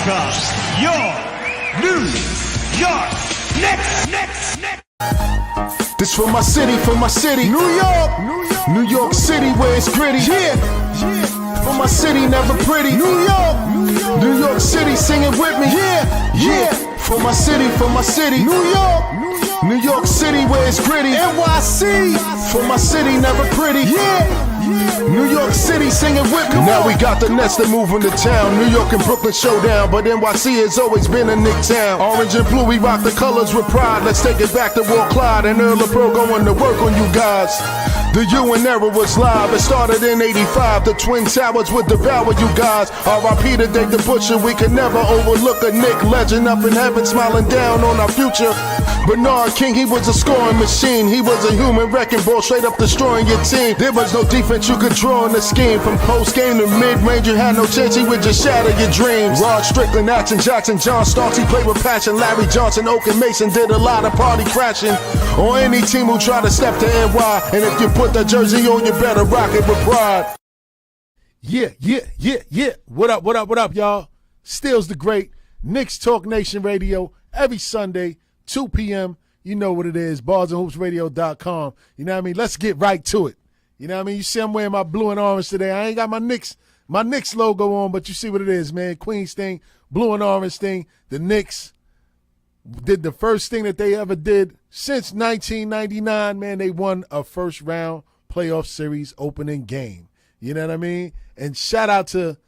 welcome your New York Knicks. This for my city, New York, New York City where it's gritty. Yeah, for my city, never pretty. New York City, sing it with me. Yeah, for my city, New York City where it's gritty. NYC, for my city, never pretty. Yeah. New York City, sing it with me. Now we got the Nets that move into town. New York and Brooklyn showdown, but NYC has always been a Knick town. Orange and blue, we rock the colors with pride. Let's take it back to Walt Clyde and Earl Pro going to work on you guys. The UN era was live. It started in 85. The Twin Towers would devour you guys. R.I.P. to Dave the Butcher. We could never overlook a Knick legend up in heaven smiling down on our future. Bernard King, he was a scoring machine. He was a human wrecking ball, straight up destroying your team. There was no defense you could draw in the scheme. From post-game to mid-range, you had no chance. He would just shatter your dreams. Rod Strickland, Action Jackson, John Starks, he played with passion. Larry Johnson, Oak and Mason did a lot of party crashing. On any team who tried to step to NY. And if you put the jersey on, you better rock it with pride. Yeah. What up, y'all? Stills the Great. Knicks Talk Nation Radio every Sunday, 2 p.m. You know what it is, barsandhoopsradio.com. You know what I mean? Let's get right to it. You know what I mean? You see I'm wearing my blue and orange today. I ain't got my Knicks logo on, but you see what it is, man. Queens thing, blue and orange thing. The Knicks did the first thing that they ever did since 1999, man. They won a first round playoff series opening game. You know what I mean? And shout out to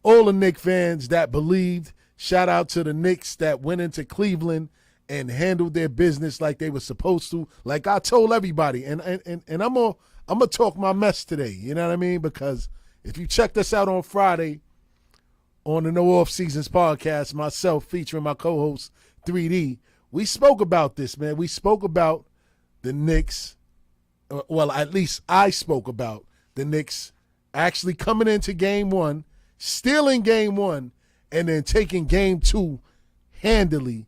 all the Knicks fans that believed. Shout out to the Knicks that went into Cleveland and handled their business like they were supposed to. Like I told everybody, and I'm gonna talk my mess today. You know what I mean? Because if you checked us out on Friday on the No Off Seasons podcast, myself featuring my co-host 3D, we spoke about this, man. We spoke about the Knicks. Well, at least I spoke about the Knicks actually coming into game one, stealing game one, and then taking game two handily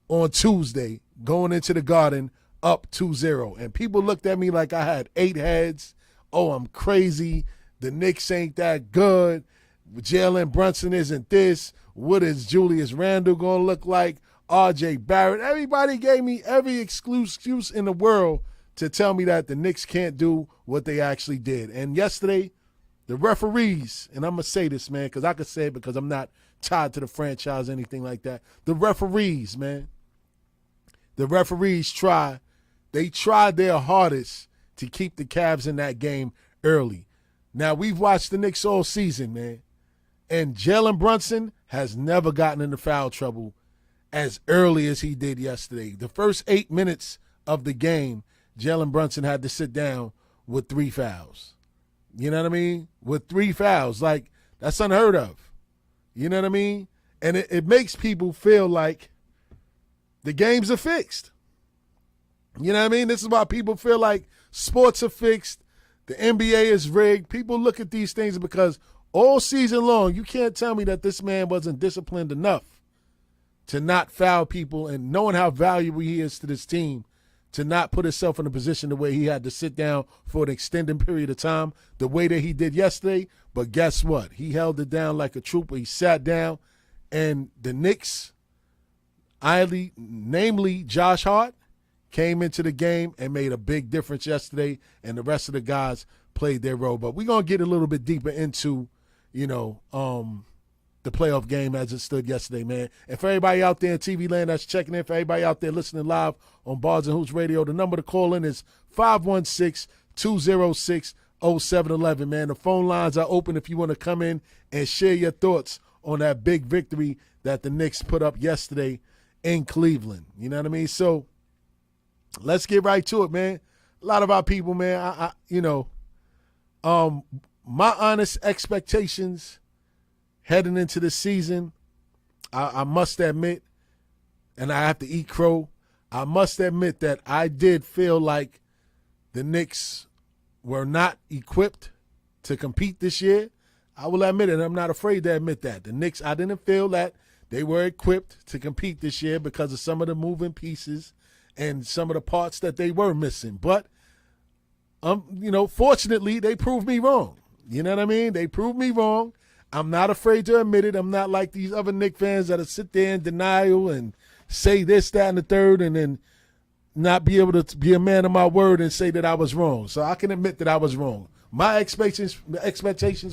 on Tuesday, going into the Garden up 2-0. And people looked at me like I had 8 heads. Oh, I'm crazy. The Knicks ain't that good. Jalen Brunson isn't this. What is Julius Randle going to look like? R.J. Barrett. Everybody gave me every excuse in the world to tell me that the Knicks can't do what they actually did. And yesterday, the referees, and I'm going to say this, man, because I could say it because I'm not tied to the franchise or anything like that. The referees, man. The referees tried their hardest to keep the Cavs in that game early. Now, we've watched the Knicks all season, man, and Jalen Brunson has never gotten into foul trouble as early as he did yesterday. The first 8 minutes of the game, Jalen Brunson had to sit down with 3 fouls. You know what I mean? With 3 fouls. Like, that's unheard of. You know what I mean? And it makes people feel like the games are fixed. You know what I mean? This is why people feel like sports are fixed. The NBA is rigged. People look at these things because all season long, you can't tell me that this man wasn't disciplined enough to not foul people, and knowing how valuable he is to this team, to not put himself in a position the way he had to sit down for an extended period of time, the way that he did yesterday. But guess what? He held it down like a trooper. He sat down, and the Knicks, namely Josh Hart, came into the game and made a big difference yesterday, and the rest of the guys played their role. But we're going to get a little bit deeper into, the playoff game as it stood yesterday, man. And for everybody out there in TV land that's checking in, for everybody out there listening live on Bars and Hoops Radio, the number to call in is 516-206-0711, man. The phone lines are open if you want to come in and share your thoughts on that big victory that the Knicks put up yesterday in Cleveland. You know what I mean? So let's get right to it, man. A lot of our people, man, my honest expectations heading into the season, I must admit, and I have to eat crow, I must admit that I did feel like the Knicks were not equipped to compete this year. I will admit it. I'm not afraid to admit that. The Knicks, I didn't feel that they were equipped to compete this year because of some of the moving pieces and some of the parts that they were missing. But, fortunately, they proved me wrong. You know what I mean? They proved me wrong. I'm not afraid to admit it. I'm not like these other Knicks fans that'll sit there in denial and say this, that, and the third, and then not be able to be a man of my word and say that I was wrong. So I can admit that I was wrong. My expectations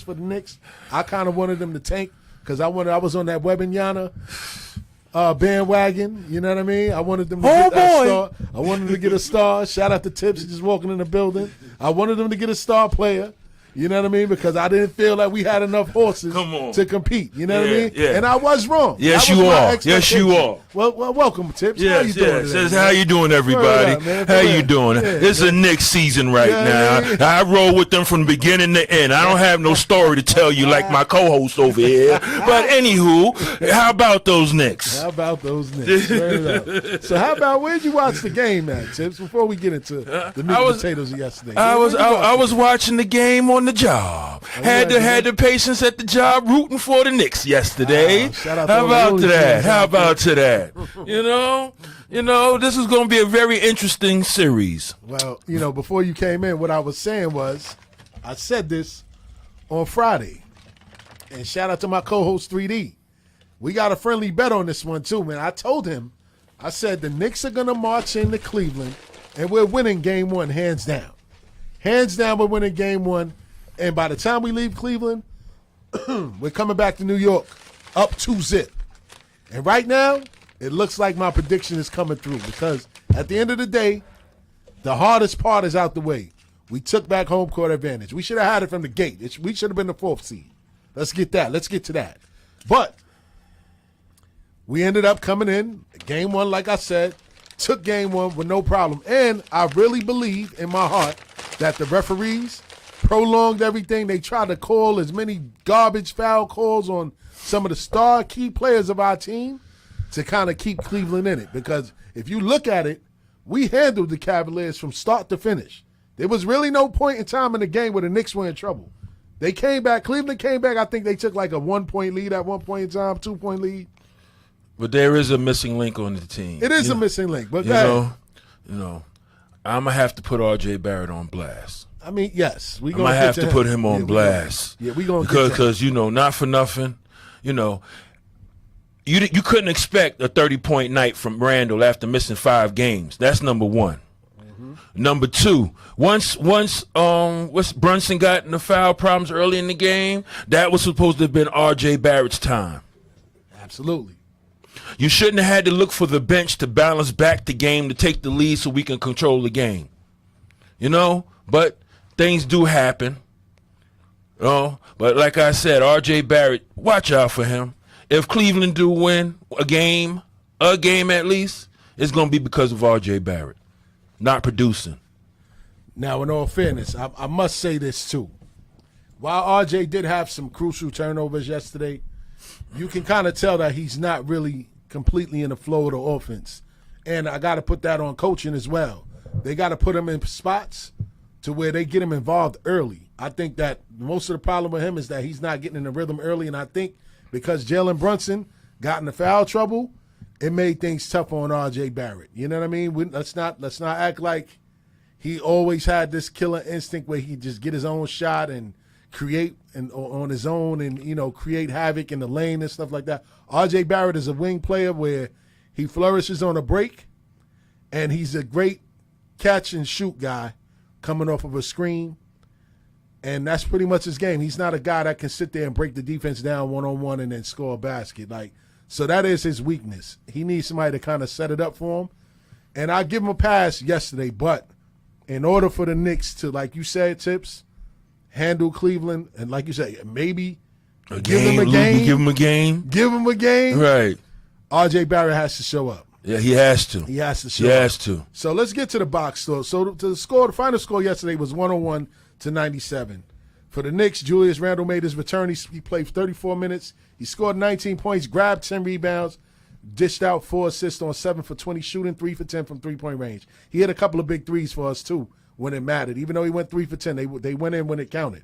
for the Knicks, I kind of wanted them to tank because I was on that Wembanyama bandwagon. You know what I mean? I wanted them to get that star. I wanted them to get a star. Shout out to Tips just walking in the building. I wanted them to get a star player. You know what I mean? Because I didn't feel like we had enough horses to compete. You know what I mean? Yeah. And I was wrong. Yes, you are. Yes, you are. Well, welcome, Tips. Yes, how you doing today? Says, how you doing, everybody? How you doing? Yeah, it's a Knicks season right now. I roll with them from the beginning to end. I don't have no story to tell you like my co-host over here. But anywho, how about those Knicks? How about those Knicks? So how about, where'd you watch the game at, Tips, before we get into the meat and potatoes of yesterday? I was watching the game on the job. Had the patience at the job rooting for the Knicks yesterday. How about that? How about that? You know, this is going to be a very interesting series. Well, before you came in, what I was saying was, I said this on Friday, and shout out to my co-host 3D. We got a friendly bet on this one too, man. I told him, I said the Knicks are going to march into Cleveland, and we're winning game one, hands down. Hands down, we're winning game one. And by the time we leave Cleveland, we're coming back to New York up 2-0. And right now, it looks like my prediction is coming through because at the end of the day, the hardest part is out the way. We took back home court advantage. We should have had it from the gate. We should have been the 4th seed. Let's get that. Let's get to that. But we ended up coming in, game one, like I said, took game one with no problem. And I really believe in my heart that the referees prolonged everything. They tried to call as many garbage foul calls on some of the star key players of our team to kind of keep Cleveland in it. Because if you look at it, we handled the Cavaliers from start to finish. There was really no point in time in the game where the Knicks were in trouble. They came back. Cleveland came back. I think they took like a 1-point lead at one point in time, 2-point lead. But there is a missing link on the team. It is a missing link. But I'm going to have to put R.J. Barrett on blast. I mean, yes. I might have to put him on blast. Yeah, we're going to because not for nothing, you couldn't expect a 30-point night from Randall after missing 5 games. That's number one. Mm-hmm. Number two, once Brunson got in the foul problems early in the game, that was supposed to have been R.J. Barrett's time. Absolutely. You shouldn't have had to look for the bench to balance back the game to take the lead so we can control the game. But things do happen. But like I said, R.J. Barrett, watch out for him. If Cleveland do win a game at least, it's going to be because of R.J. Barrett not producing. Now, in all fairness, I must say this too. While R.J. did have some crucial turnovers yesterday, you can kind of tell that he's not really completely in the flow of the offense. And I got to put that on coaching as well. They got to put him in spots to where they get him involved early. I think that most of the problem with him is that he's not getting in the rhythm early, and I think because Jalen Brunson got into foul trouble, it made things tough on R.J. Barrett. You know what I mean? Let's not act like he always had this killer instinct where he just get his own shot and create on his own and create havoc in the lane and stuff like that. R.J. Barrett is a wing player where he flourishes on a break, and he's a great catch and shoot guy coming off of a screen, and that's pretty much his game. He's not a guy that can sit there and break the defense down one-on-one and then score a basket. So that is his weakness. He needs somebody to kind of set it up for him, and I give him a pass yesterday, but in order for the Knicks to, like you said, Tips, handle Cleveland, and like you said, maybe give him a game. Right. R.J. Barrett has to show up. Yeah, he has to. He has to show up. So let's get to the box score. So the final score yesterday was 101-97. For the Knicks, Julius Randle made his return. He played 34 minutes. He scored 19 points, grabbed 10 rebounds, dished out 4 assists on 7 for 20 shooting, 3 for 10 from three-point range. He had a couple of big threes for us, too, when it mattered. Even though he went 3 for 10, they went in when it counted.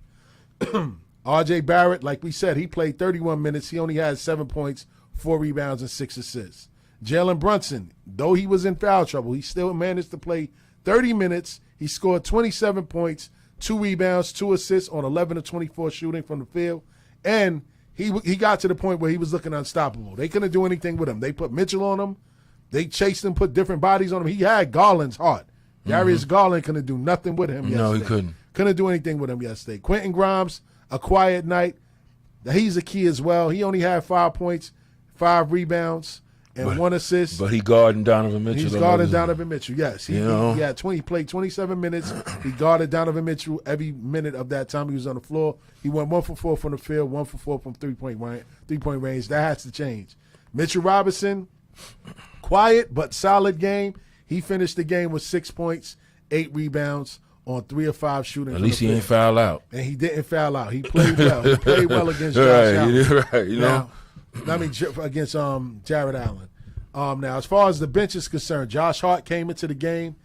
R.J. Barrett, like we said, he played 31 minutes. He only had 7 points, 4 rebounds, and 6 assists. Jalen Brunson, though he was in foul trouble, he still managed to play 30 minutes. He scored 27 points, 2 rebounds, 2 assists on 11 of 24 shooting from the field, and he got to the point where he was looking unstoppable. They couldn't do anything with him. They put Mitchell on him. They chased him, put different bodies on him. He had Garland's heart. Darius Garland couldn't do nothing with him yesterday. No, he couldn't. Couldn't do anything with him yesterday. Quentin Grimes, a quiet night. He's a key as well. He only had 5 points, 5 rebounds, and 1 assist. But he guarding Donovan Mitchell. He's guarding Donovan Mitchell, yes. He played 27 minutes. He guarded Donovan Mitchell every minute of that time he was on the floor. He went 1 for 4 from the field, 1 for 4 from three-point range. That has to change. Mitchell Robinson, quiet but solid game. He finished the game with 6 points, 8 rebounds on 3 of 5 shooting. At least he ain't foul out. And he didn't foul out. He played well. He played well against Josh Allen. Right, you know. Now, against Jared Allen. Now, as far as the bench is concerned, Josh Hart came into the game,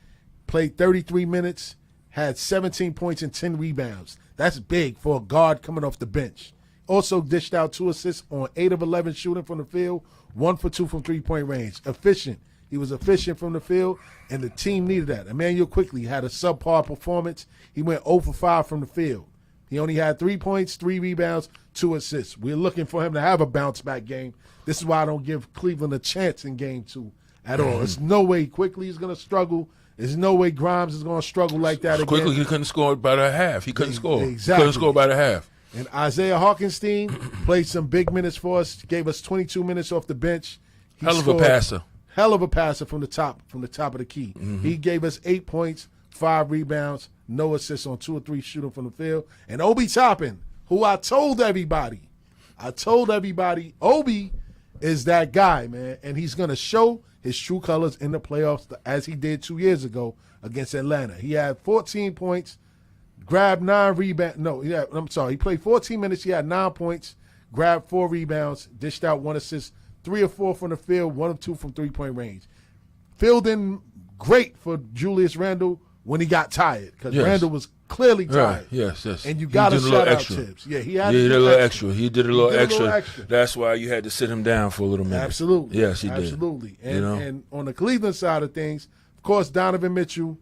played 33 minutes, had 17 points and 10 rebounds. That's big for a guard coming off the bench. Also dished out 2 assists on 8 of 11 shooting from the field, 1 for 2 from three-point range. Efficient. He was efficient from the field, and the team needed that. Emmanuel Quickly had a subpar performance. He went 0 for 5 from the field. He only had 3 points, 3 rebounds, 2 assists. We're looking for him to have a bounce-back game. This is why I don't give Cleveland a chance in Game 2 at all. There's no way Quickly is going to struggle. There's no way Grimes is going to struggle like that again. Quickly, he couldn't score by the half. He couldn't score. Exactly. Couldn't score by the half. And Isaiah Harkenstein played some big minutes for us, gave us 22 minutes off the bench. Hell of a passer. Hell of a passer from the top of the key. He gave us 8 points, 5 rebounds, no assists on 2 or 3 shooting from the field. And Obi Toppin, who I told everybody, Obi is that guy, man. And he's going to show his true colors in the playoffs as he did 2 years ago against Atlanta. He had 14 points, grabbed 9 rebounds. He played 14 minutes. He had 9 points, grabbed 4 rebounds, dished out 1 assist, 3 or 4 from the field, 1 or 2 from three-point range. Filled in great for Julius Randle when he got tired because Randle was clearly tired. Right. Yes. And you got to shout out Tibbs. Yeah, he did a little extra. He did a little extra. That's why you had to sit him down for a little minute. Absolutely. Yes, he did. Absolutely. And on the Cleveland side of things, of course, Donovan Mitchell,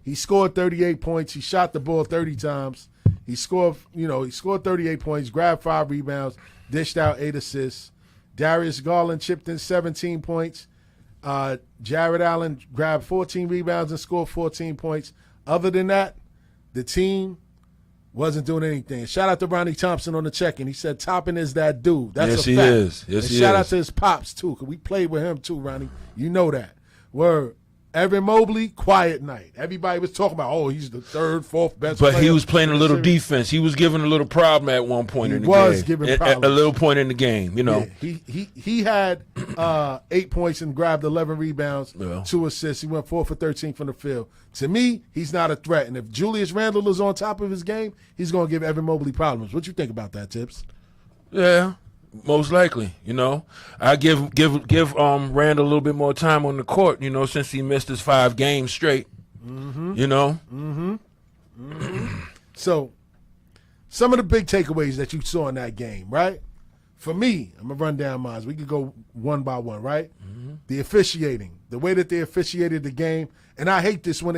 he scored 38 points. He shot the ball 30 times. He scored 38 points, grabbed 5 rebounds, dished out 8 assists. Darius Garland chipped in 17 points. Jared Allen grabbed 14 rebounds and scored 14 points. Other than that, the team wasn't doing anything. Shout out to Ronnie Thompson on the check-in. He said Toppin is that dude. That's yes, a fact. He is. Yes, and he shout is. out to his pops, too, because we played with him, too, Ronnie. You know that. Word. Evan Mobley, quiet night. Everybody was talking about, he's the 3rd, 4th best player. But he was playing a little defense. He was giving a little problem at one point in the game. He was giving problems. A little point in the game, you know. Yeah, he had 8 points and grabbed 11 rebounds, 2 assists. He went 4 for 13 from the field. To me, he's not a threat. And if Julius Randle is on top of his game, he's going to give Evan Mobley problems. What you think about that, Tips? Yeah. Most likely, you know. I give Randall a little bit more time on the court, you know, since he missed his 5 games straight. You know. So, some of the big takeaways that you saw in that game, right? For me, I'm gonna run down mine. We could go one by one, right? The officiating, the way that they officiated the game, and I hate this when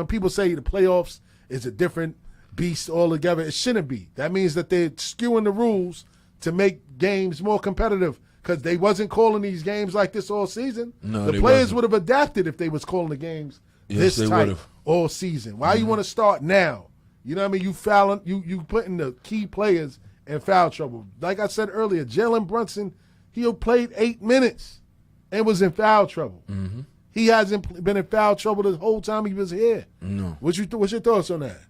people say the playoffs is a different beast altogether. It shouldn't be. That means that they're skewing the rules to make games more competitive because they wasn't calling these games like this all season. No, the players would have adapted if they was calling the games this tight all season. Why you want to start now? You know what I mean? You fouling, you putting the key players in foul trouble. Like I said earlier, Jalen Brunson, he played 8 minutes and was in foul trouble. He hasn't been in foul trouble the whole time he was here. No. What's your thoughts on that?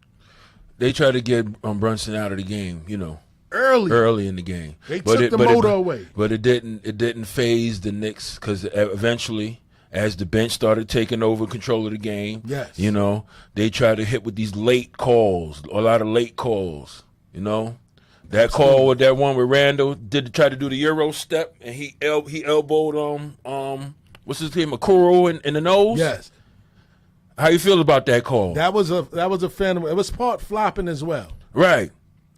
They tried to get Brunson out of the game, you know. Early in the game. They took the motor away. But it didn't phase the Knicks because eventually, as the bench started taking over control of the game, you know, they tried to hit with these late calls, a lot of late calls, you know. That call with that one with Randall tried to do the Euro step and he elbowed what's his name, Okoro in the nose. Yes. How you feel about that call? That was a fan. It was part flopping as well. Right.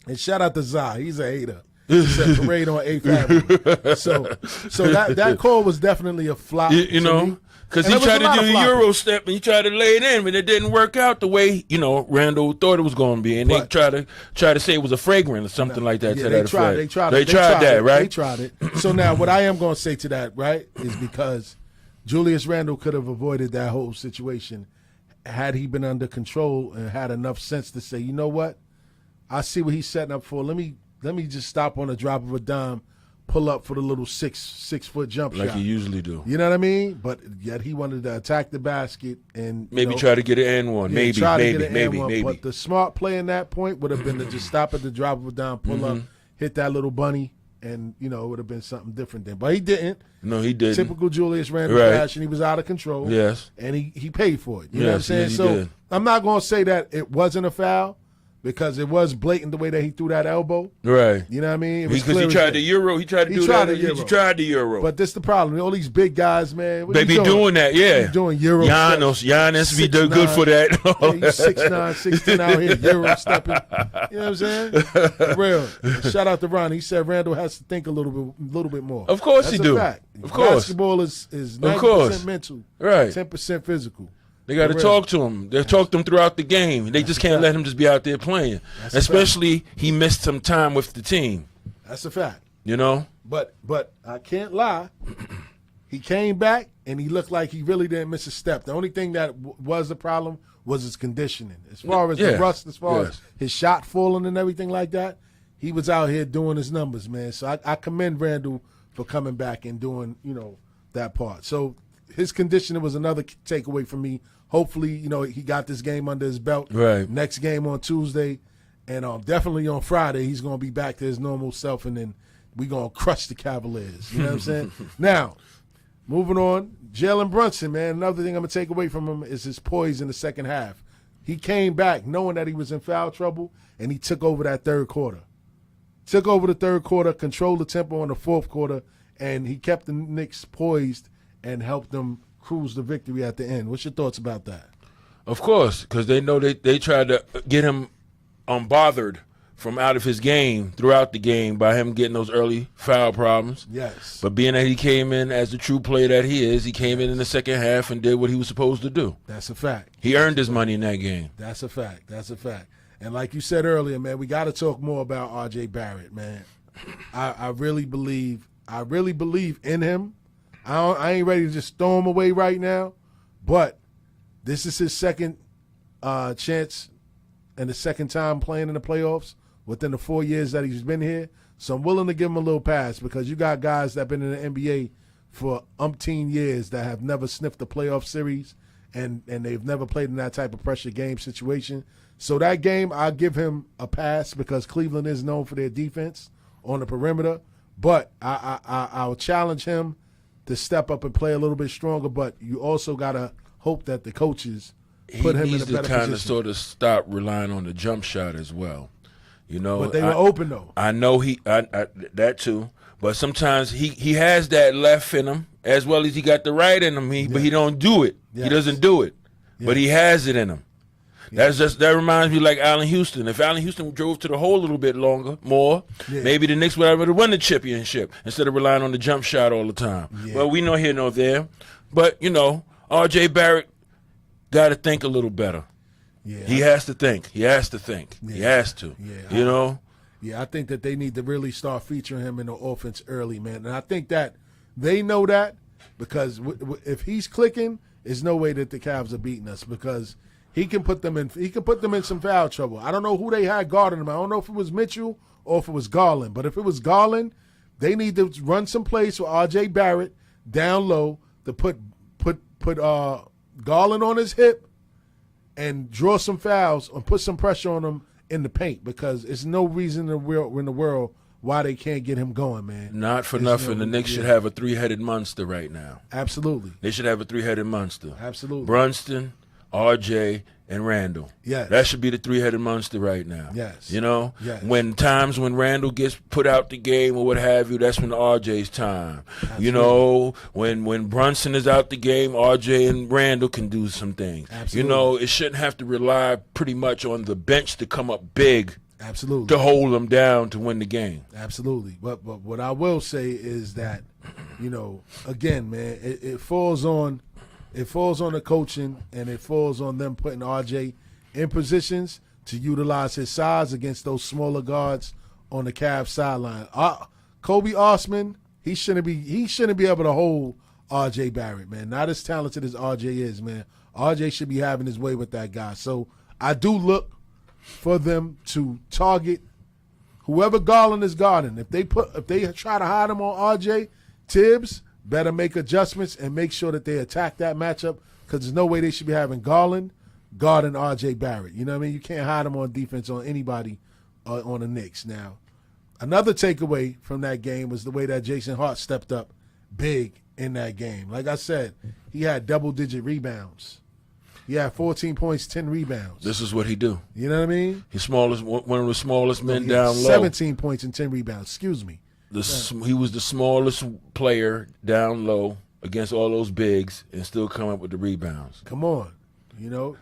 And shout out to Zah. He's a hater. said parade on 8th Avenue. So that call was definitely a flop. You know, because he tried to do a Euro step and he tried to lay it in, but it didn't work out the way, you know, Randall thought it was going to be. And they tried to say it was a fragrant or something like that. Yeah, to they that tried. effect. They tried that, it, right? They tried it. So now what I am going to say to that, right, is because Julius Randle could have avoided that whole situation had he been under control and had enough sense to say, you know what, I see what he's setting up for. Let me just stop on the drop of a dime, pull up for the little six foot jump shot. Like you usually do. You know what I mean? But yet he wanted to attack the basket and maybe try to get an and one. Maybe. But the smart play in that point would have been to just stop at the drop of a dime, pull up, hit that little bunny, and, you know, it would have been something different then. But he didn't. No, he didn't. Typical Julius Randle fashion. He was out of control. Yes. And he paid for it. You know what I'm saying? Yes, he so did. I'm not going to say that it wasn't a foul because it was blatant the way that he threw that elbow. Right. You know what I mean? It was because he tried the Euro. He tried to do that. He tried the Euro. But this the problem. All these big guys, man. They be doing that, yeah. Doing Euro Giannis be good for that. He's 6'9", 6'10" out here, Euro stepping. You know what I'm saying? For real. Shout out to Ron. He said Randall has to think a little bit more. Of course That's he do. Fact. Of course. Basketball is 90% mental, right? 10% physical. They got to talk to him. They talk to him throughout the game. They just can't let him just be out there playing. Especially he missed some time with the team. That's a fact. You know? But I can't lie. He came back, and he looked like he really didn't miss a step. The only thing that was the problem was his conditioning. As far as the rust, as far as his shot falling and everything like that, he was out here doing his numbers, man. So I commend Randall for coming back and doing, you know, that part. So his conditioning was another takeaway for me. Hopefully, you know, he got this game under his belt. Right. Next game on Tuesday. And definitely on Friday, he's going to be back to his normal self, and then we're going to crush the Cavaliers. You know what I'm saying? Now, moving on, Jalen Brunson, man, another thing I'm going to take away from him is his poise in the second half. He came back knowing that he was in foul trouble, and he took over that third quarter. Took over the third quarter, controlled the tempo in the fourth quarter, and he kept the Knicks poised and helped them cruise the victory at the end. What's your thoughts about that? Of course, because they know they tried to get him unbothered from out of his game throughout the game by him getting those early foul problems. Yes. But being that he came in as the true player that he is, he came in the second half and did what he was supposed to do. That's a fact. He earned his money in that game. That's a fact. That's a fact. And like you said earlier, man, we got to talk more about R.J. Barrett, man. I really believe in him. I ain't ready to just throw him away right now, but this is his second chance and the second time playing in the playoffs within the 4 years that he's been here. So I'm willing to give him a little pass because you got guys that have been in the NBA for umpteen years that have never sniffed a playoff series and they've never played in that type of pressure game situation. So that game, I'll give him a pass because Cleveland is known for their defense on the perimeter. But I'll challenge him to step up and play a little bit stronger. But you also got to hope that the coaches put him in a better position. He needs to kind of sort of stop relying on the jump shot as well. You know, but they were open though. I know that too. But sometimes he has that left in him as well as he got the right in him. But he don't do it. Yes. He doesn't do it. Yes. But he has it in him. That reminds me like Allen Houston. If Allen Houston drove to the hole a little bit more, maybe the Knicks would have to win the championship instead of relying on the jump shot all the time. Yeah. Well, we know here nor there. But, you know, R.J. Barrett got to think a little better. Yeah. He has to think. He has to think. Yeah. He has to. Yeah. You know? Yeah, I think that they need to really start featuring him in the offense early, man. And I think that they know that because if he's clicking, there's no way that the Cavs are beating us because – He can put them in some foul trouble. I don't know who they had guarding him. I don't know if it was Mitchell or if it was Garland. But if it was Garland, they need to run some plays for R.J. Barrett down low to put Garland on his hip and draw some fouls and put some pressure on him in the paint because there's no reason in the world why they can't get him going, man. Not for nothing. The Knicks should have a three-headed monster right now. Absolutely. They should have a three-headed monster. Absolutely. Brunson, R.J., and Randall. Yes. That should be the three-headed monster right now. Yes. You know? Yes. When Randall gets put out the game or what have you, that's when R.J.'s time. Absolutely. You know, when Brunson is out the game, R.J. and Randall can do some things. Absolutely. You know, it shouldn't have to rely pretty much on the bench to come up big Absolutely. to hold them down to win the game. Absolutely. But what I will say is that, again, man, it falls on the coaching, and it falls on them putting RJ in positions to utilize his size against those smaller guards on the Cavs sideline. Kobe Osman, he shouldn't be able to hold RJ Barrett, man. Not as talented as RJ is, man. RJ should be having his way with that guy. So I do look for them to target whoever Garland is guarding. If they try to hide him on RJ, Tibbs better make adjustments and make sure that they attack that matchup, because there's no way they should be having Garland guarding RJ Barrett. You know what I mean? You can't hide him on defense on anybody on the Knicks. Now, another takeaway from that game was the way that Jason Hart stepped up big in that game. Like I said, he had double-digit rebounds. He had 14 points, 10 rebounds. This is what he do. You know what I mean? He's one of the smallest men down low. 17 points and 10 rebounds. Excuse me. He was the smallest player down low against all those bigs and still come up with the rebounds. Come on.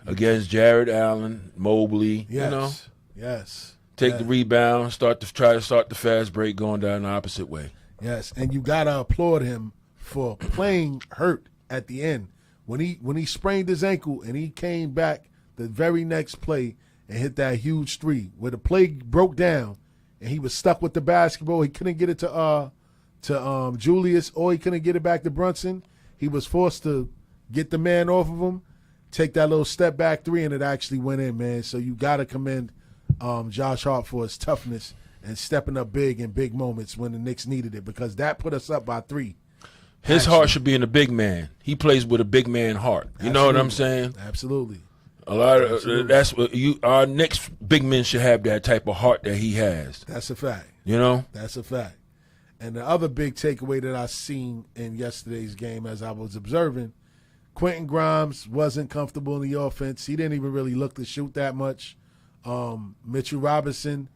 Against Jared Allen, Mobley, Yes. Yes. Take the rebound, try to start the fast break going down the opposite way. Yes, and you got to applaud him for playing hurt at the end. When he sprained his ankle and he came back the very next play and hit that huge three where the play broke down and he was stuck with the basketball. He couldn't get it to Julius, or he couldn't get it back to Brunson. He was forced to get the man off of him, take that little step back three, and it actually went in, man. So you got to commend Josh Hart for his toughness and stepping up big in big moments when the Knicks needed it, because that put us up by 3. His heart should be in a big man. He plays with a big man heart. You know what I'm saying? Absolutely. A lot of that's what our next big men should have, that type of heart that he has. That's a fact. That's a fact. And the other big takeaway that I seen in yesterday's game as I was observing, Quentin Grimes wasn't comfortable in the offense. He didn't even really look to shoot that much. Mitchell Robinson,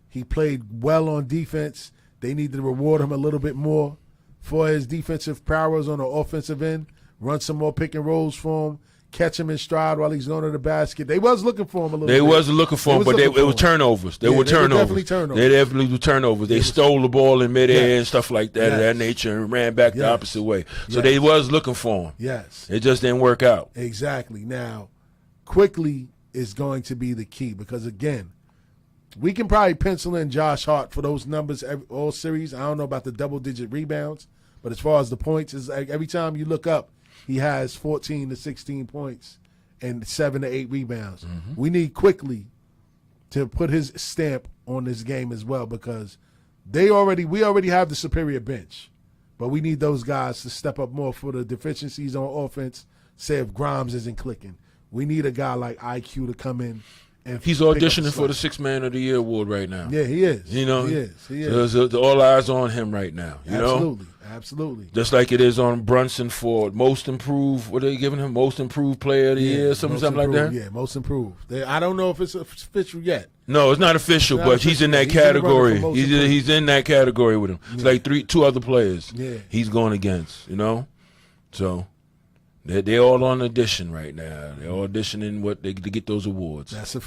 he played well on defense. They need to reward him a little bit more for his defensive prowess on the offensive end. Run some more pick and rolls for him. Catch him in stride while he's going to the basket. They was looking for him a little bit. They wasn't looking for him, but it was turnovers. They were turnovers. They definitely were turnovers. They stole the ball in midair and stuff like that of that nature and ran back the opposite way. So they was looking for him. Yes. It just didn't work out. Exactly. Now, quickly is going to be the key, because, again, we can probably pencil in Josh Hart for those numbers all series. I don't know about the double-digit rebounds, but as far as the points, it's like every time you look up, he has 14 to 16 points and 7 to 8 rebounds. Mm-hmm. We need quickly to put his stamp on this game as well, because we already have the superior bench, but we need those guys to step up more for the deficiencies on offense. Say if Grimes isn't clicking, we need a guy like IQ to come in. And he's auditioning for the Sixth Man of the Year award right now. Yeah, he is. He is. So there's all eyes on him right now. Absolutely. Just like it is on Brunson for most improved. What are they giving him? Most improved player of the year, something like that. Yeah, most improved. I don't know if it's official yet. No, it's not official, but he's in that category. He's in that category with him. It's like two other players. Yeah. He's going against. So. They're all on audition right now. They're auditioning to get those awards. That's a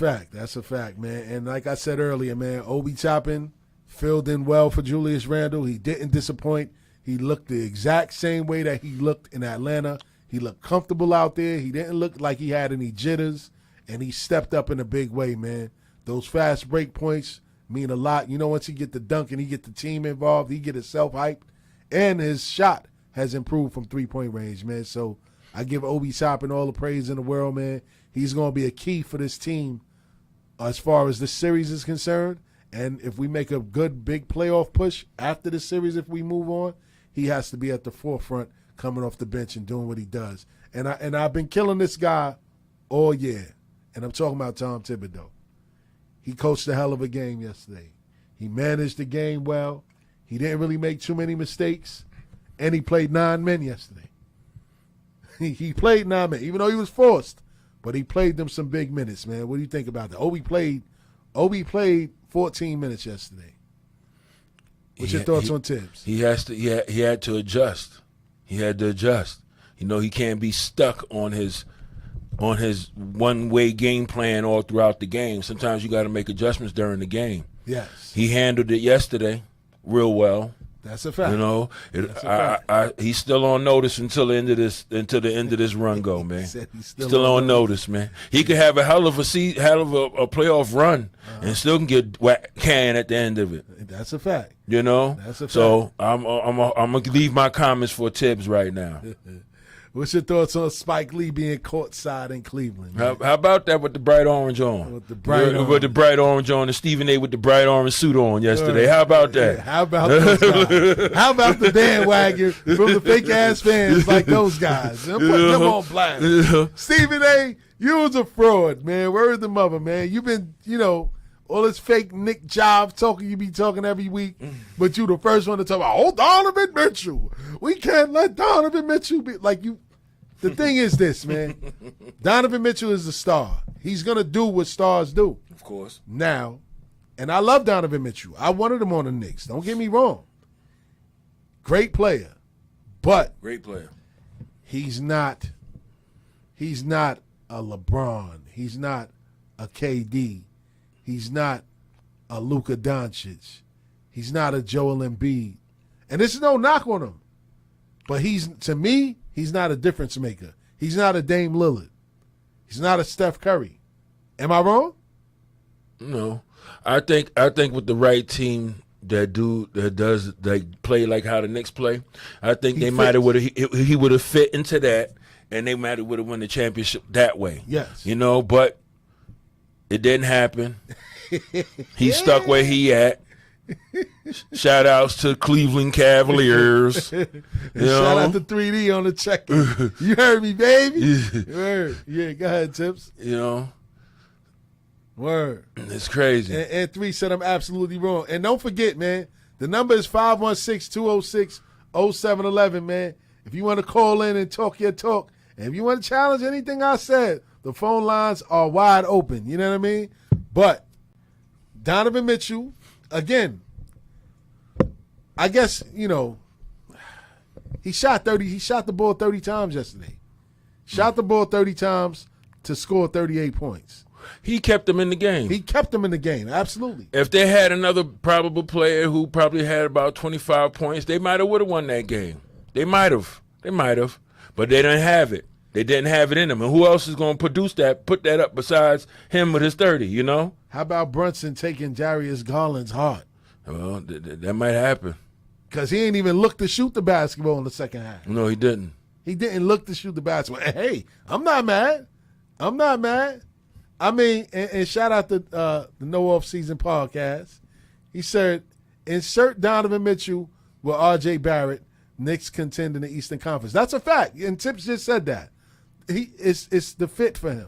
fact, man. And like I said earlier, man, Obi Toppin filled in well for Julius Randle. He didn't disappoint. He looked the exact same way that he looked in Atlanta. He looked comfortable out there. He didn't look like he had any jitters, and he stepped up in a big way, man. Those fast break points mean a lot. Once he get the dunk and he get the team involved, he get himself hyped, and his shot has improved from 3-point range, man. So I give Obi Toppin all the praise in the world, man. He's going to be a key for this team as far as the series is concerned. And if we make a good, big playoff push after the series, if we move on, he has to be at the forefront coming off the bench and doing what he does. And I've been killing this guy all year, and I'm talking about Tom Thibodeau. He coached a hell of a game yesterday. He managed the game well. He didn't really make too many mistakes, and he played 9 men yesterday. He played 9 minutes, even though he was forced, but he played them some big minutes, man. What do you think about that? Obi played 14 minutes yesterday. What's your thoughts on Tibbs? He had to adjust. He had to adjust. He can't be stuck on his on his one-way game plan all throughout the game. Sometimes you got to make adjustments during the game. Yes. He handled it yesterday real well. That's a fact. You know, he's still on notice until the end of this run go, man. He's still on notice, man. He could have a hell of a playoff run and still can get canned at the end of it. That's a fact. You know, that's a fact. So I'm gonna leave my comments for Tibbs right now. What's your thoughts on Spike Lee being courtside in Cleveland? How about that with the bright orange on? With the bright orange on, and Stephen A. with the bright orange suit on yesterday. How about that? Yeah, how about those guys? How about the bandwagon from the fake ass fans like those guys? Put them on blast. Stephen A., you was a fraud, man. Where is the mother, man? You've been, all this fake Nick Job talking you be talking every week, but you the first one to talk about, Donovan Mitchell. We can't let Donovan Mitchell be like you. The thing is this, man. Donovan Mitchell is a star. He's going to do what stars do. Of course. Now, and I love Donovan Mitchell. I wanted him on the Knicks. Don't get me wrong. Great player. But great player. He's not a LeBron. He's not a KD. He's not a Luka Doncic. He's not a Joel Embiid. And this is no knock on him. But to me, he's not a difference maker. He's not a Dame Lillard. He's not a Steph Curry. Am I wrong? No. I think with the right team that play like how the Knicks play, I think he would have fit into that, and they might have won the championship that way. Yes. But it didn't happen. He stuck where he at. Shout outs to Cleveland Cavaliers. Shout out to 3D on the check. You heard me, baby. You heard. Yeah, go ahead, Tips. Word. It's crazy. And 3 said I'm absolutely wrong. And don't forget, man, the number is 516-206-0711, man. If you want to call in and talk your talk, and if you want to challenge anything I said, the phone lines are wide open. You know what I mean? But Donovan Mitchell, again, I guess, he shot the ball 30 times yesterday. Shot the ball 30 times to score 38 points. He kept them in the game. Absolutely. If they had another probable player who probably had about 25 points, they might have would have won that game. They might have. But they didn't have it. They didn't have it in them. And who else is going to put that up besides him with his 30, How about Brunson taking Darius Garland's heart? Well, that might happen. Because he ain't even looked to shoot the basketball in the second half. No, he didn't. He didn't look to shoot the basketball. And hey, I'm not mad. I mean, and shout out to the No Off Season podcast. He said, insert Donovan Mitchell with R.J. Barrett, Knicks contend in the Eastern Conference. That's a fact. And Tips just said that. It's the fit for him.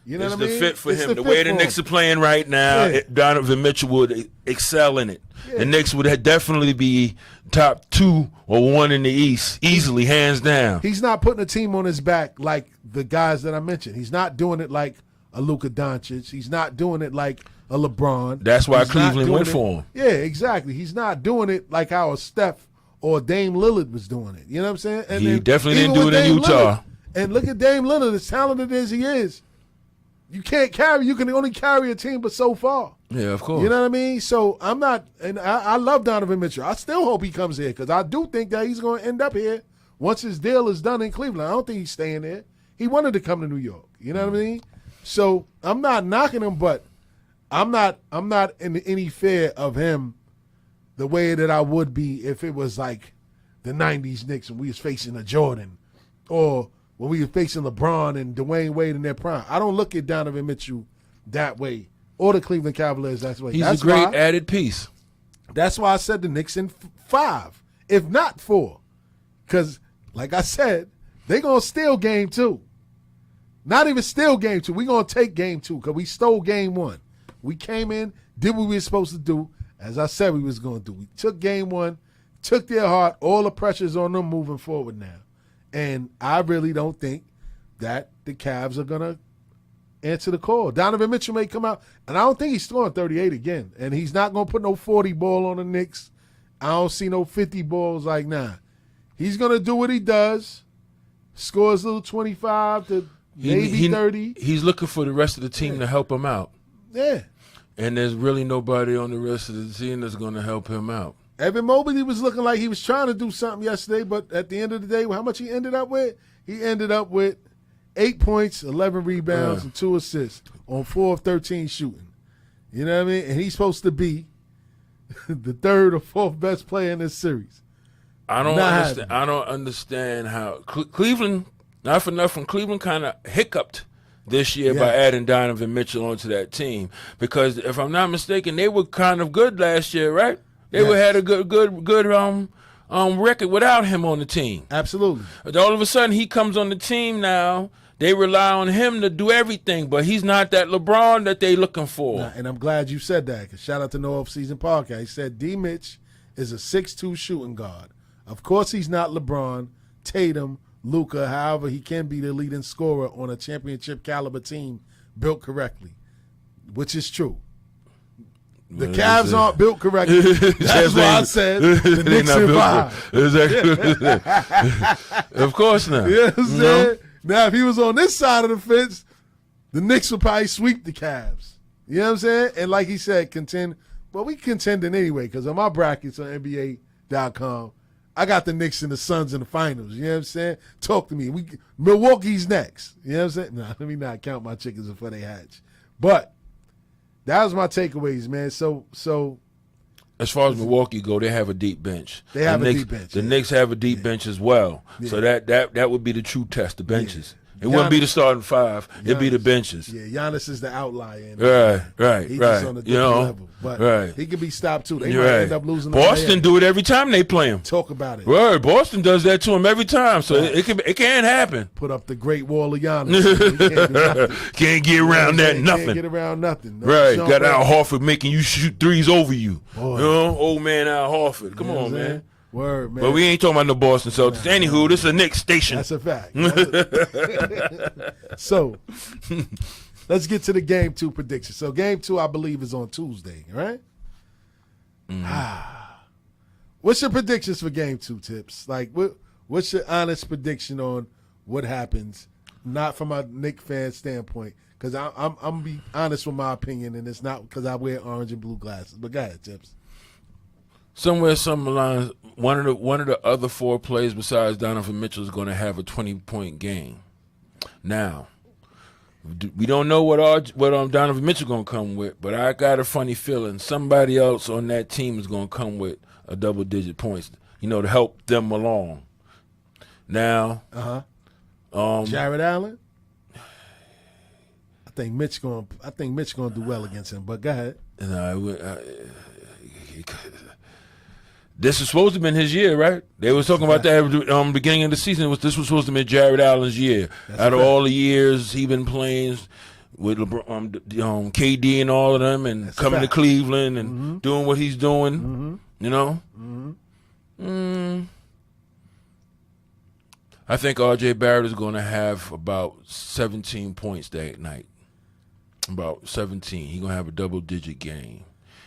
You know what I mean? It's the fit for him. The way the Knicks are playing right now, Donovan Mitchell would excel in it. Yeah. The Knicks would definitely be top 2 or 1 in the East, easily, hands down. He's not putting a team on his back like the guys that I mentioned. He's not doing it like a Luka Doncic. He's not doing it like a LeBron. That's why Cleveland went for him. Yeah, exactly. He's not doing it like how a Steph or Dame Lillard was doing it. You know what I'm saying? And he definitely didn't do it in Utah. Lillard, and look at Dame Lillard, as talented as he is. You can only carry a team but so far. Yeah, of course. You know what I mean? So I'm not, and I love Donovan Mitchell. I still hope he comes here because I do think that he's going to end up here once his deal is done in Cleveland. I don't think he's staying there. He wanted to come to New York. You know what I mean? So I'm not knocking him, but I'm not in any fear of him the way that I would be if it was like the 90s Knicks and we was facing a Jordan, or when we were facing LeBron and Dwayne Wade in their prime. I don't look at Donovan Mitchell that way, or the Cleveland Cavaliers that way. He's a great added piece. That's why I said the Knicks in 5, if not 4. Because, like I said, they're going to steal game 2. Not even steal game 2. We're going to take game 2 because we stole game 1. We came in, did what we were supposed to do, as I said we was going to do. We took game 1, took their heart. All the pressure's on them moving forward now. And I really don't think that the Cavs are going to answer the call. Donovan Mitchell may come out, and I don't think he's throwing 38 again. And he's not going to put no 40 ball on the Knicks. I don't see no 50 balls like nah. He's going to do what he does, scores a little 25 to maybe 30. He's looking for the rest of the team to help him out. Yeah. And there's really nobody on the rest of the team that's going to help him out. Evan Mobley was looking like he was trying to do something yesterday, but at the end of the day, how much he ended up with? He ended up with 8 points, 11 rebounds, and 2 assists on 4 of 13 shooting. You know what I mean? And he's supposed to be the third or fourth best player in this series. I don't understand how Cleveland, not for nothing, Cleveland kind of hiccuped this year by adding Donovan Mitchell onto that team, because if I'm not mistaken, they were kind of good last year, right? They had a good record without him on the team. Absolutely. But all of a sudden, he comes on the team now. They rely on him to do everything, but he's not that LeBron that they looking for. And I'm glad you said that, because shout out to No Off-Season Podcast. He said D. Mitch is a 6'2 shooting guard. Of course he's not LeBron, Tatum, Luka. However, he can be the leading scorer on a championship caliber team built correctly, which is true. The Cavs aren't built correctly. That's why I said the Knicks survive. Exactly. Of course not. You know what I'm saying? Now, if he was on this side of the fence, the Knicks would probably sweep the Cavs. You know what I'm saying? And like he said, contend. Well, we contending anyway, because on my brackets on NBA.com, I got the Knicks and the Suns in the finals. You know what I'm saying? Talk to me. Milwaukee's next. You know what I'm saying? Nah, let me not count my chickens before they hatch. But that was my takeaways, man. So as far as Milwaukee go, they have a deep bench. They have a deep bench. The Knicks have a deep bench as well. Yeah. So that would be the true test, the benches. It wouldn't be the starting five. It'd be the benches. Yeah, Giannis is the outlier. Right. He's just on a different level. But he can be stopped, too. They might end up losing. Boston do it every time they play him. Talk about it. Right. Boston does that to him every time, so it can happen. Put up the Great Wall of Giannis. Can't get around that nothing. Can't get around nothing. No. Right. Sean Got Bradley. Al Horford making you shoot threes over you. Boy. You know? Old man Al Horford. Come on, man. Word, man. But we ain't talking about no Boston Celtics. Anywho, this is a Knicks station. That's a fact. So, let's get to the Game 2 prediction. So, Game 2, I believe, is on Tuesday, right? What's your predictions for Game 2, Tips? Like, what's your honest prediction on what happens, not from a Knicks fan standpoint? Because I'm going to be honest with my opinion, and it's not because I wear orange and blue glasses. But go ahead, Tips. Somewhere, some lines, one of the other 4 players besides Donovan Mitchell is going to have a 20-point game. Now, we don't know what Donovan Mitchell going to come with, but I got a funny feeling somebody else on that team is going to come with a double-digit points, to help them along. Now, Jared Allen. I think Mitch going to do well against him. But go ahead. This is supposed to have been his year, right? They was talking about that at the beginning of the season. This was supposed to be Jared Allen's year. Out of all the years he been playing with LeBron, KD and all of them, and coming to Cleveland and doing what he's doing, I think R.J. Barrett is going to have about 17 points that night. About 17. He's going to have a double-digit game.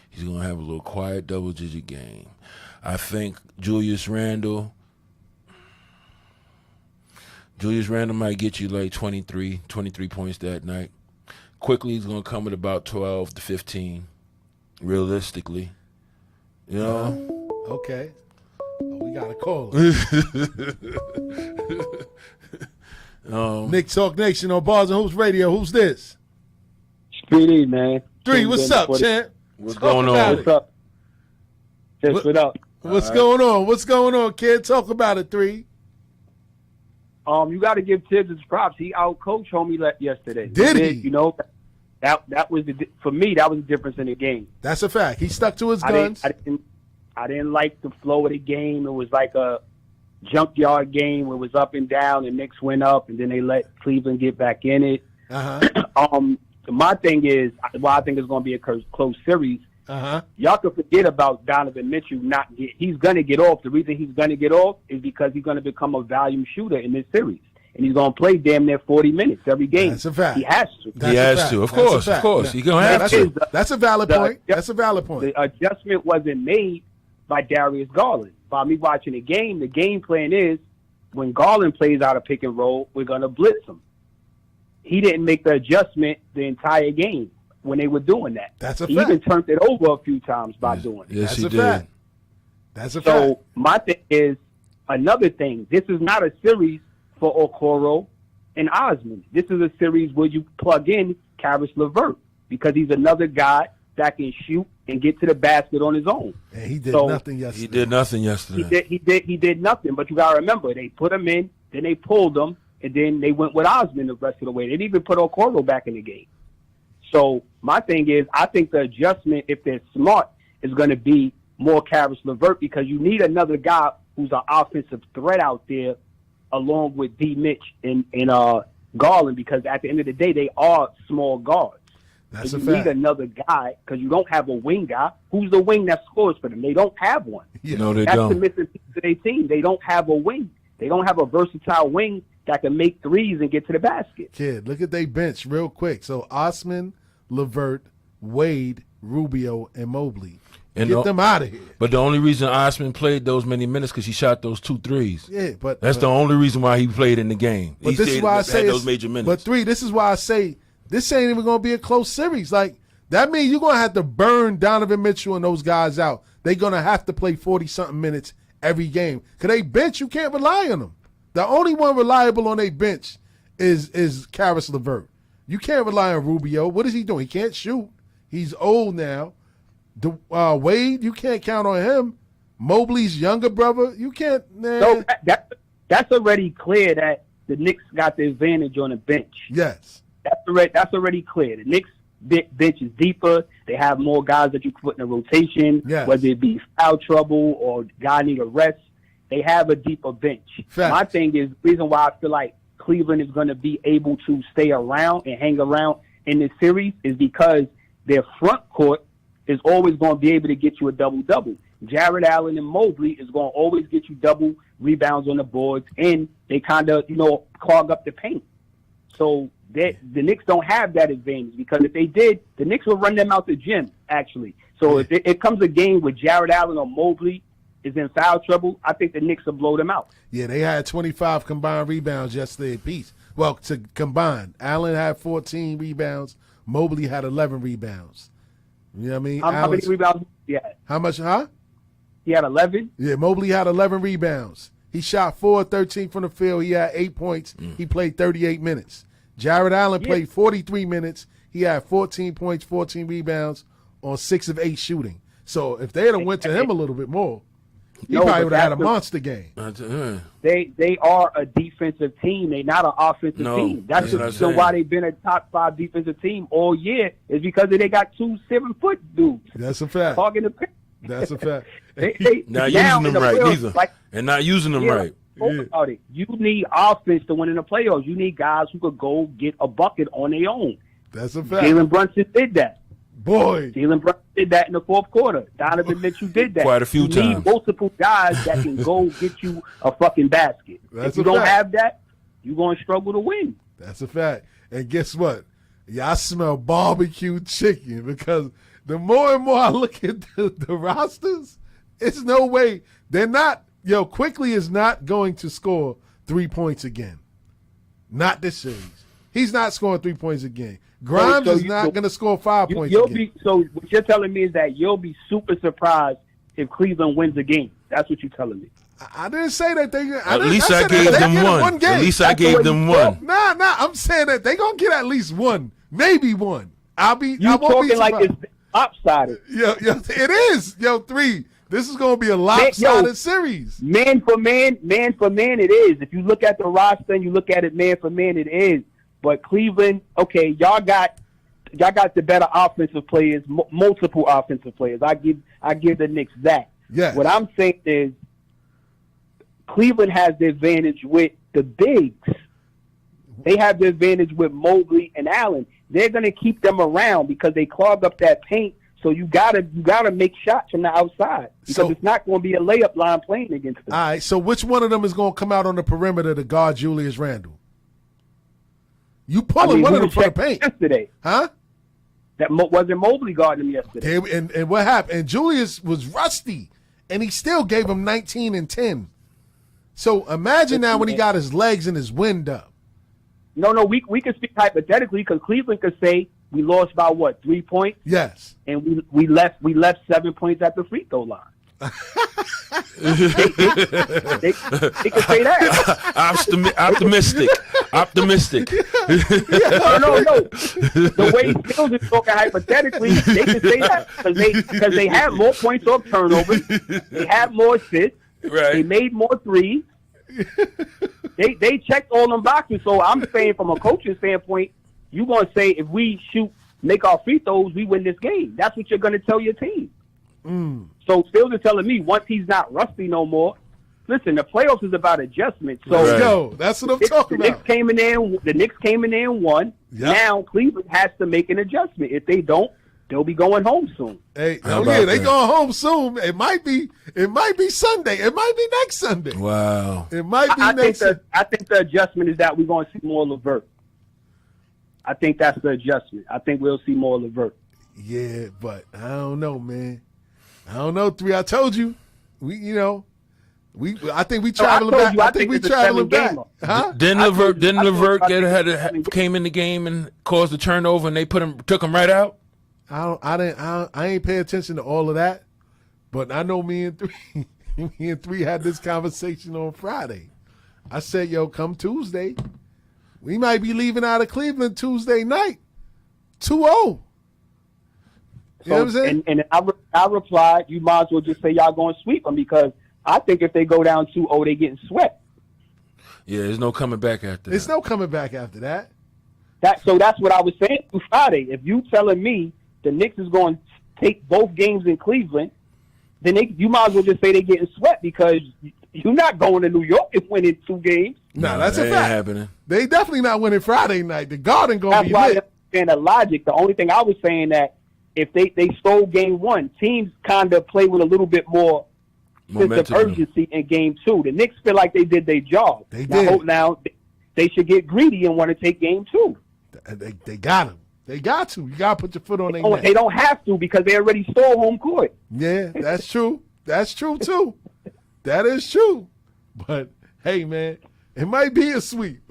He's going to have a little quiet double-digit game. I think Julius Randle might get you like 23 points that night. Quickly, he's going to come at about 12 to 15, realistically. Okay. We got a call. Nick Talk Nation on Bars and Hoops Radio. Who's this? 3D, man. 3, what's up, champ? What's going on? What's up? Just what up? What's going on? What's going on, kid? Talk about it, 3. You got to give Tibbs his props. He outcoached homie yesterday. Did he? That was for me. That was the difference in the game. That's a fact. He stuck to his guns. I didn't like the flow of the game. It was like a junkyard game where it was up and down. The Knicks went up, and then they let Cleveland get back in it. My thing is, I think it's going to be a close series. Y'all can forget about Donovan Mitchell he's going to get off. The reason he's going to get off is because he's going to become a volume shooter in this series. And he's going to play damn near 40 minutes every game. That's a fact. He has to. Of course. He's going to have to. That's a valid point. That's a valid point. The adjustment wasn't made by Darius Garland. By me watching the game plan is when Garland plays out a pick and roll, we're going to blitz him. he didn't make the adjustment the entire game when they were doing that. That's a he fact. even turned it over a few times by doing it. Yes, That's he a did. fact. That's a fact. So my thing is another thing. This is not a series for Okoro and Osman. This is a series where you plug in Karis LeVert because he's another guy that can shoot and get to the basket on his own. And he did So, nothing yesterday. He did nothing yesterday. He did nothing. But you gotta remember, they put him in, then they pulled him, and then they went with Osman the rest of the way. They didn't even put Okoro back in the game. So my thing is, I think the adjustment, if they're smart, is going to be more Karis LeVert because you need another guy who's an offensive threat out there, along with D. Mitch and Garland. Because at the end of the day, they are small guards. That's So a you fact. need another guy because you don't have a wing guy. Who's the wing that scores for them? They don't have one. Yeah. No, they That's don't. the missing piece of their team. They don't have a wing. They don't have a versatile wing that can make threes and get to the basket. Kid, look at they bench real quick. So Osman, LeVert, Wade, Rubio, and Mobley. And Get them out of here. But the only reason Osman played those many minutes because he shot those 2 threes. Yeah, but That's the only reason why he played in the game. But He this is stayed- why I had say those it's- major minutes. But 3, this is why I say this ain't even gonna be a close series. Like that means you're gonna have to burn Donovan Mitchell and those guys out. They're gonna have to play 40-something minutes every game. Cause they bench, you can't rely on them. The only one reliable on their bench is Karis LeVert. You can't rely on Rubio. What is he doing? He can't shoot. He's old now. Wade, you can't count on him. Mobley's younger brother, you can't. Nah. So that's already clear that the Knicks got the advantage on the bench. Yes. That's already clear. The Knicks bench is deeper. They have more guys that you can put in a rotation, Yes. whether it be foul trouble or guy need a rest. They have a deeper bench. Facts. My thing is the reason why I feel like Cleveland is going to be able to stay around and hang around in this series is because their front court is always going to be able to get you a double-double. Jared Allen and Mobley is going to always get you double rebounds on the boards, and they kind of, clog up the paint. So the Knicks don't have that advantage because if they did, the Knicks would run them out the gym, actually. So if it comes a game with Jared Allen or Mobley is in foul trouble, I think the Knicks will blow them out. Yeah, they had 25 combined rebounds yesterday apiece. Well, to combine, Allen had 14 rebounds. Mobley had 11 rebounds. You know what I mean? How many rebounds? Yeah, How much, huh? he had 11. Yeah, Mobley had 11 rebounds. He shot 4-13 from the field. He had 8 points. He played 38 minutes. Jared Allen played 43 minutes. He had 14 points, 14 rebounds on 6 of 8 shooting. So if they had went to him a little bit more, he No, probably but would have had a that's the- monster game. They are a defensive team. They're not an offensive No, team. That's that's the what I'm reason saying. why they've been a top 5 defensive team all year is because they got 2 7-foot dudes That's a fact. hogging the paint. That's a fact. They Not now using in them the right, playoffs, neither. like, And not using them yeah, right. think about it. You need offense to win in the playoffs. You need guys who could go get a bucket on their own. That's a fact. Jalen Brunson did that. Boy. Jalen Brunson did that in the fourth quarter. Donovan Mitchell did that. Quite a few you times. need multiple guys that can go get you a fucking basket. That's if you a don't fact. have that, you're going to struggle to win. That's a fact. And guess what? Yeah, I smell barbecue chicken because the more and more I look at the rosters, it's no way. They're not, Quickly is not going to score 3 points again. Not this series. He's not scoring 3 points again. Grimes is not going to score 5 points again. So what you're telling me is that you'll be super surprised if Cleveland wins a game. That's what you're telling me. I didn't say that they. At least I gave them one. At least I gave them one. Nah. I'm saying that they gonna get at least one, maybe one. I won't be Talking like surprised. it's lopsided. Yo, it is. 3. This is gonna be a lopsided series. Man for man, it is. If you look at the roster and you look at it man for man, it is. But Cleveland, okay, y'all got the better offensive players, multiple offensive players. I give the Knicks that. Yes. What I'm saying is Cleveland has the advantage with the bigs. They have the advantage with Mobley and Allen. They're going to keep them around because they clog up that paint. So you gotta make shots from the outside because it's not going to be a layup line playing against them. All right. So which one of them is gonna come out on the perimeter to guard Julius Randle? You pulling one of them from the paint yesterday, huh? That wasn't Mobley guarding him yesterday. And what happened? And Julius was rusty, and he still gave him 19 and 10. So imagine now when he got his legs and his wind up. No. We can speak hypothetically because Cleveland could say we lost by what, 3 points? Yes. And we left 7 points at the free throw line. they can say that. Optimistic. No. The way Fields is talking hypothetically, they can say that because they have more points off turnovers, they have more assists, Right. they made more threes. They checked all them boxes. So I'm saying from a coaching standpoint, you're gonna say if we make our free throws, we win this game. That's what you're gonna tell your team. So Fields is telling me once he's not rusty no more. Listen, the playoffs is about adjustment. So Let's go. That's what I'm talking about. The Knicks came in there and won. Yep. Now Cleveland has to make an adjustment. If they don't, they'll be going home soon. Hey, How oh about yeah, they that? going home soon. It might be Sunday. It might be next Sunday. Wow. It might be I next. think the adjustment is that we're going to see more Levert. I think that's the adjustment. I think we'll see more Levert. Yeah, but I don't know, man. I don't know. 3. I told you, I think we traveling back. I think we traveling back. Huh? Didn't Levert came in the game and caused a turnover and they took him right out? I ain't pay attention to all of that, but I know me and 3 had this conversation on Friday. I said, yo, come Tuesday, we might be leaving out of Cleveland Tuesday night, 2-0. You know what I'm saying? And I replied, you might as well just say y'all going to sweep them because I think if they go down 2-0, they getting swept. Yeah, there's no coming back after that. There's no coming back after that. So that's what I was saying on Friday. If you telling me the Knicks is going to take both games in Cleveland, then you might as well just say they're getting swept because you're not going to New York and winning 2 games. No, that's a that fact. ain't happening. They definitely not winning Friday night. The Garden going to That's be why I lit. understand the logic. The only thing I was saying that if they stole game 1, teams kind of play with a little bit more sense of Momentum. urgency in game 2. The Knicks feel like they did their job. They did. Now they should get greedy and want to take game 2. They got him. They got to. You got to put your foot on their neck. They don't have to because they already stole home court. Yeah, that's true. That's true, too. That is true. But, hey, man, it might be a sweep.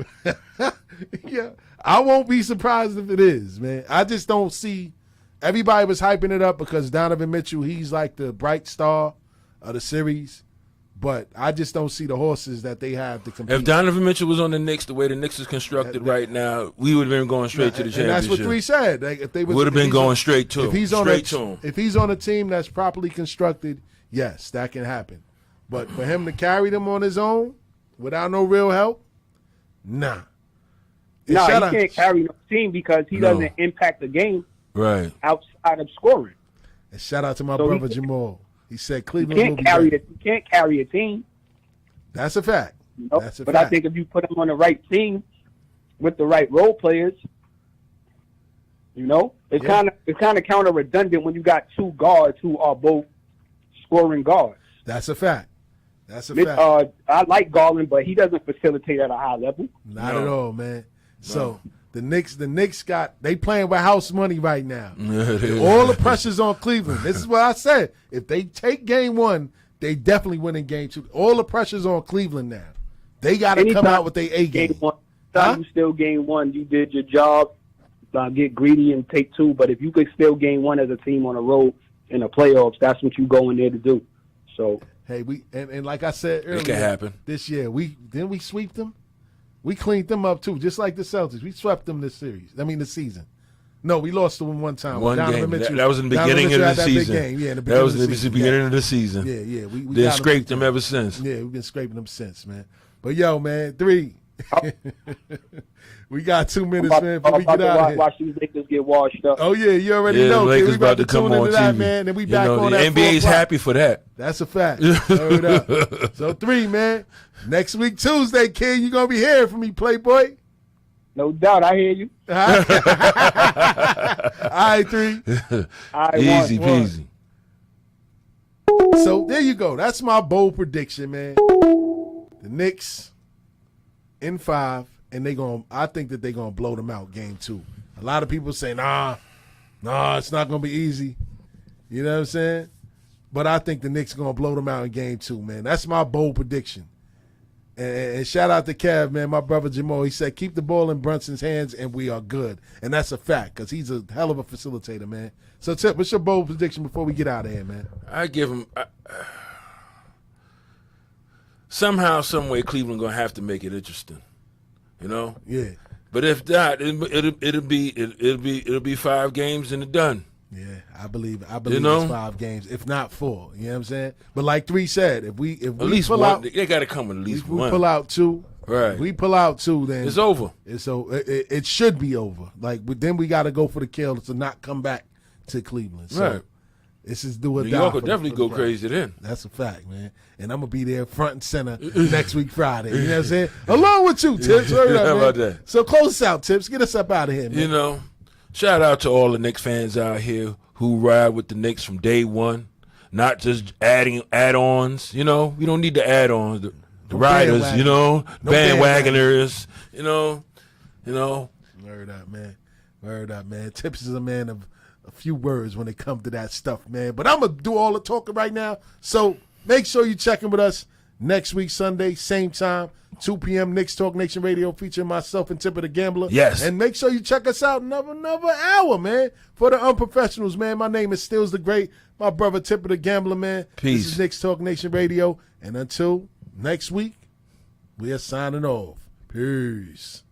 Yeah, I won't be surprised if it is, man. I just don't see – everybody was hyping it up because Donovan Mitchell, he's like the bright star of the series. But I just don't see the horses that they have to compete. If Donovan Mitchell was on the Knicks, the way the Knicks is constructed right now, we would have been going straight to the championship. And that's what 3 said. If they would have been going straight to him. If he's on a team that's properly constructed, yes, that can happen. But for him to carry them on his own without no real help, nah. No, he can't carry no team because he doesn't impact the game right outside of scoring. And shout out to my brother Jamal. He said Cleveland will be you can't carry a team. That's a fact. Nope. That's a but fact. I think if you put him on the right team with the right role players, it's kind of counter redundant when you got 2 guards who are both scoring guards. That's a fact. That's a fact. I like Garland, but he doesn't facilitate at a high level. Not at all, man. So the Knicks they playing with house money right now. All the pressure's on Cleveland. This is what I said. If they take game 1, they definitely win in game 2. All the pressure's on Cleveland now. They got to come out with their A game. You still game 1, you did your job. Get greedy and take 2. But if you could still game 1 as a team on the road in the playoffs, that's what you go in there to do. So hey, and like I said earlier, it can happen this year. We sweep them. We cleaned them up too, just like the Celtics. We swept them this season. No, we lost to them one time. One game. That was in the beginning of the season. That was in the beginning of the season. Yeah. We then scraped them ever since. Yeah, we've been scraping them since, man. But yo, man, 3. We got 2 minutes, man, before we get out of here. Watch these Lakers get washed up. Oh yeah, you already know. The Lakers we about to come on that, TV. man. And we back on the that. NBA's happy for that. That's a fact. Word up. So 3, man. Next week Tuesday, kid, you gonna be hearing from me, Playboy. No doubt, I hear you. All right, 3. Easy peasy. So there you go. That's my bold prediction, man. The Knicks in 5, and I think that they're gonna blow them out game 2. A lot of people say, nah, it's not gonna be easy. You know what I'm saying? But I think the Knicks are gonna blow them out in game 2, man. That's my bold prediction. And shout out to Kev, man, my brother Jamal. He said, keep the ball in Brunson's hands and we are good. And that's a fact because he's a hell of a facilitator, man. So, Tip, what's your bold prediction before we get out of here, man? I give him somehow, some way, Cleveland going to have to make it interesting, you know? Yeah. But if not, it'll be 5 games and it done. Yeah, I believe it's 5 games, if not 4. You know what I'm saying? But like 3 said, if we at least pull one, out, they got to come with at least if we one. pull out 2, right? If we pull out 2, then it's over. It should be over. Like, but then we got to go for the kill to not come back to Cleveland. So right. This is do or die. New York will definitely go crazy then. That's a fact, man. And I'm gonna be there front and center next week Friday. You know what I'm saying? Along with you, Tips. How about that? So close us out, Tips. Get us up out of here, man. You know, shout out to all the Knicks fans out here who ride with the Knicks from day one, not just adding add-ons. You know, we don't need the add-ons. The riders, you know, bandwagoners. You know. Word up, man. Word up, man. Tips is a man of a few words when it comes to that stuff, man. But I'm going to do all the talking right now. So make sure you check in with us next week, Sunday, same time, 2 p.m., Knicks Talk Nation Radio, featuring myself and Tipper the Gambler. Yes. And make sure you check us out another hour, man, for the unprofessionals, man. My name is Stills the Great, my brother Tipper the Gambler, man. Peace. This is Knicks Talk Nation Radio. And until next week, we are signing off. Peace.